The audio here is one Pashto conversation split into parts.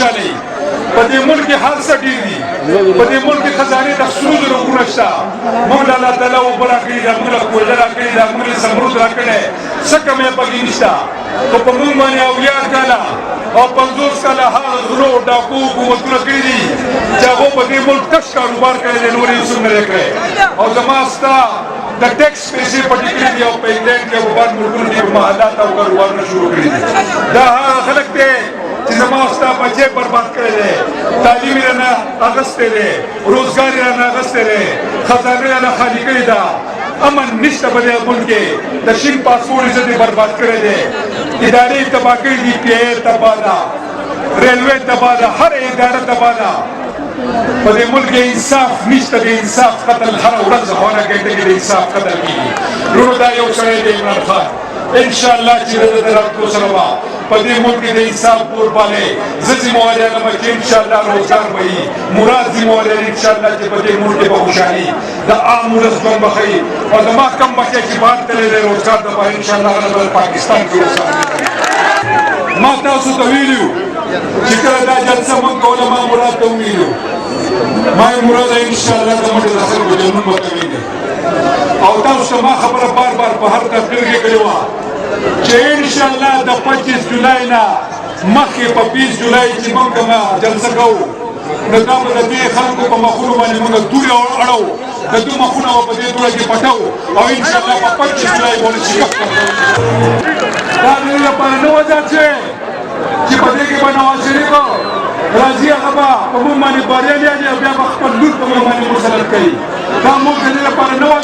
خوشحالي په دې ملک کې هر څه ډېر دي په دې ملک کې خزانې د سرو زرو کورونه شته موږ له الله تعالی اوبه راکړي دي موږ له کویله راکړي دي موږ له زمرود راکړی څه کمی پکې نشته خو په موږ باندې اویا کاله او 50 کاله هغه غلو ډاکو حکومتونه کړي دي چې هغو په دې ملک تش کاروبار کړی دی نور یې څوک نه دی کړی او زما ستا د ټیکس پیسې پټې کړي دي او په انګلینډ کې او په بل ملکونو کې محلات او کاروبارونه شروع کړي دي دا هغه خلک دی چې زما ستا بچې برباد کړی دی تعلیم یې رانه اخیستی دی روزګار یې رانه اخیستی دی خزانه یې رانه خالي کړې ده امن نشته په دې ملک کې د شین پاسپورټ عزت یې برباد کړی دی ادارې تباه کړي دي پی ای تباه ده ریلوې تباه ده هر اداره تباه ده په دې ملک کې انصاف نشته د انصاف قتل هره ورځ هره ګنټه کې د انصاف قتل کېږي وروڼو دا یو سړی دی عمران خان انشاءالله چې د راتلو سره به په دې ملک کې د انصاف بور باندې زه ذمواري لرم چې انشاءالله روزګار به وي مراد ذمواري لري انشاءالله چې په دې ملک کې به خوشحالي د عام ولس ژوند به ښه او زما کم بچی چې بهر تللی دی روزګار دپاره انشاءالله هغه به پاکستان کې روزګار ما تاسو ته ویلي چې کله دا جلسه موږ کوله ما مراد ته وویلو ما یې مراده انشاءالله زموږ د خلکو جنون به کوي او تاسو ته ما خبره بار بار په هر تقریر کې کړې وه چې انشاءالله د 25 جولای نه مخکې په 20 جولای چې موږ کومه جلسه کوو نو دا به د دې خلکو په مخونو باندې موږ تورې اړو د دوی مخونه به په دې توره کې پټو او انشاءالله په 25 جولای باندې شکست ورکوو دا د دې لپاره نه وه چې په دې کې به نواز شریف راځي هغه به په موږ باندې بریالي دی او بیا به خپل لور په موږ باندې مسلط کوي دا موږ د دې لپاره نه وه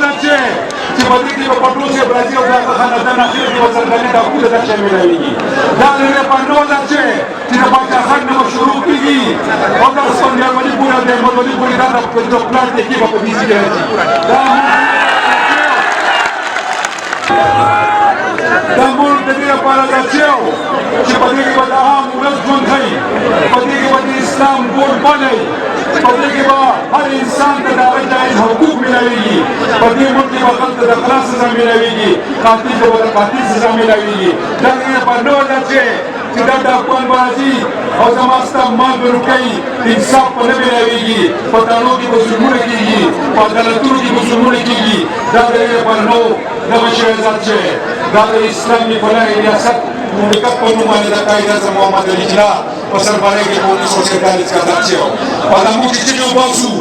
چې په دې کې به پټرول صاحب راځي او د هغه خاندان اخر کې به سرګرداني ډاکو ته دا شی میلاویږي دا د دې لپاره نه وه چې د پاچا خان نه به شروع کېږي او د اسفندیار ولي پورې او د احمد ولي پورې دا د پلان دی کې به په دې کې راځي دا موږ د دې لپاره دا چې په دې کې به د عام ولس ژوند ښیي په دې کې به د اسلام بورډ بنوي په دې کې به هر انسان ته د هغه جایز حقوق میلاویږي په دې ملک کې به خلک ته د خلاص سزا میلاویږي قاتل ته به د قاتل سزا میلاویږي دا د دې لپاره نه وه چې دا ډاکوان به راځي او زما ستا مال به روکوي انصاف به نه میلاویږي په تاڼو کې به ظلمونه کېږي په عدالتونو کې به ظلمونه کېږي دا د دې لپاره نه و دغه شی ذات شوی دا د اسلامي فلاح ریاست مملکت په نوم باندې د قائد اعظم محمد علي جناح په سربراهۍ کې په 1947 کې آزاد شوی او دا موږ چې چیغې وباسو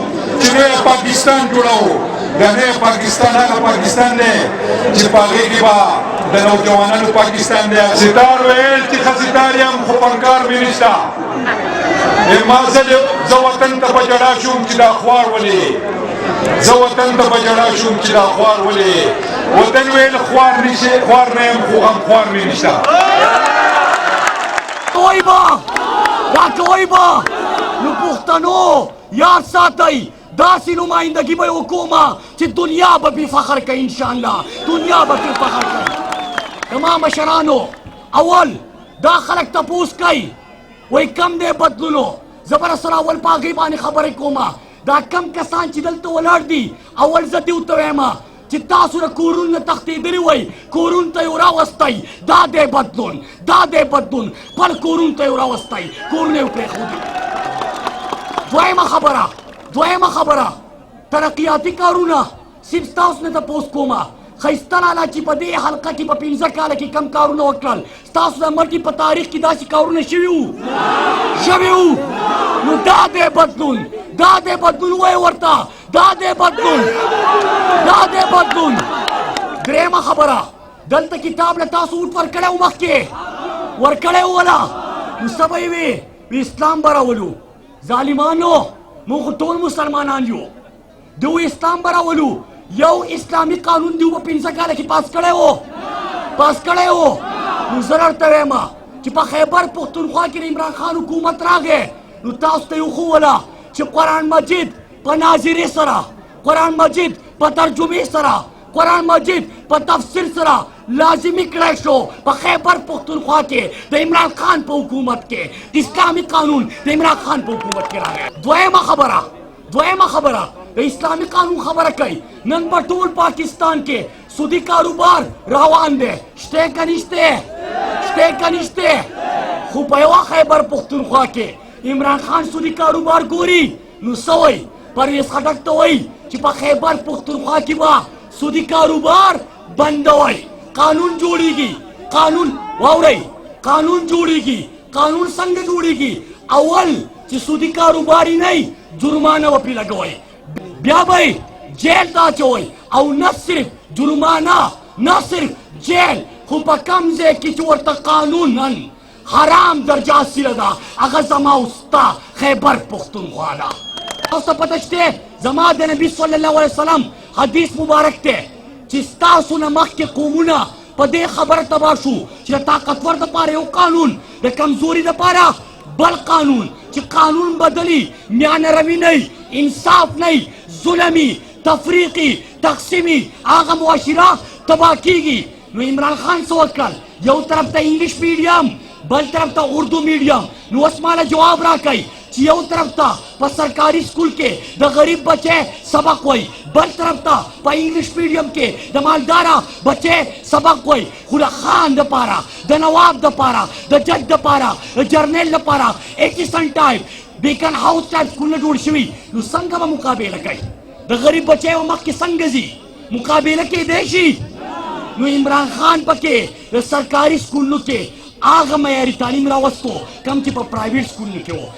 چې نوی پاکستان جوړوو دا نوی پاکستان هغه پاکستان دی چې په هغې کې به د نوجوانانو پاکستان دی ستار ویل چې ښه ستار یم خو فنکار مې نشته ما زه وطن ته په ژړا شوم چې دا خوار ولې زه وطن ته په ژړا شوم چې دا خوار ولې وطن ویل خوار نه یم خو غمخوار مې نشته کوئی با نو پښتنو یاد ساتئ داسې نمایندګي به وکومه چې دنیا به پې فخر کوي انشاءالله دنیا به پې فخر کوي زما مشرانو اول دا خلک تپوس کوي وایي کم دی بدلونو زه به سره اول په هغې باندې خبرې کومه دا کم کسان چې دلته ولاړ دي اول زه دې ورته وایم چې تاسو د کورونو نه تښتېدلي وئ کورونو ته یې راوستی دا دی بدلون خپل کورونو ته یې راوستی کورونه یې پرېښودي دویمه خبره ترقیاتي کارونه صرف ستاسو نه تپوس کومه ښایسته لالا چې په دې حلقه کې په 15 کاله کې کم کارونه وکړل ستاسو د مرګې په تاریخ کې داسې کارونه شوي وو نو دا دی بدلون وایي ورته دا دی بدلون درېیمه خبره دلته کتاب له تاسو اوټ ورکړی و مخکې ورکړی وله نو څه به یې وې اسلام به راولو ظالمانو موږ ټول مسلمانان یو دو اسلام به راولو یو اسلامي قانون دی په 15 کاله کې پاس کړی و نو زه درته وایم چې په خیبر پښتونخوا کې د عمران خان حکومت راغی نو تاسو ته یې وښوله چې قرآن مجید په ناظرې سره قرآن مجید په ترجمې سره قرآن مجید په تفسیر سره لازمی کړی شو په خیبر پښتونخوا کې د عمران خان په حکومت کې د اسلامي قانون د عمران خان په حکومت کې راغی دویمه خبره د اسلامي قانون خبره کوي نن په ټول پاکستان کې سودی کاروبار روان دی شته که نشته خو په یوه خیبر پښتونخوا کې عمران خان سودی کاروبار ګوري نو سوی پرویز خټک ته وایي چې په خیبر پښتونخوا کې به سودی کاروبار بندوي قانون جوړیږي قانون واورئ قانون جوړیږي قانون څنګه جوړیږي اول چې سودی کاروباري نه جرمانه وپې لګوئ بیا به جیل ته اچوئ او نه صرف جرمانه نه صرف جیل خو په کم ځای کې چې ورته قانونا حرام درجه حاصله ده هغه زما او ستا خیبر پښتونخوا ده تاسو ته پته شته زما د نبي صلی الله علیه وسلم حدیث مبارک دی چې ستاسو نه مخکې قومونه په دې خبره تباه شو چې د طاقتور دپاره یو قانون د کمزوري دپاره بل قانون چې قانون بدلی میانه روي نه انصاف نه ظلمي تفریقي تقسیمي هغه معاشره تباه کیږي نو عمران خان څه وکړل یو طرف ته انګلیش میډیم بل طرف ته اردو میډیم نو اوس ماله جواب راکئ چې یو طرف ته په سرکاري سکول کې د غریب بچی سبق وای بل طرف ته په انګلیش میډیم کې د مالداره بچی سبق وای خو د خان دپاره د نواب دپاره د جج دپاره د جرنیل دپاره ایکسن ټایپ بیکن هاوس ټایپ سکولونه جوړ شوي نو څنګه به مقابله کوي د غریب بچی به مخکې څنګه ځي مقابله کیدی شي نو عمران خان پکې د سرکاري سکولونو کې هغه معیاري تعلیم راوستو کم چې په پرایویټ سکولونو کې و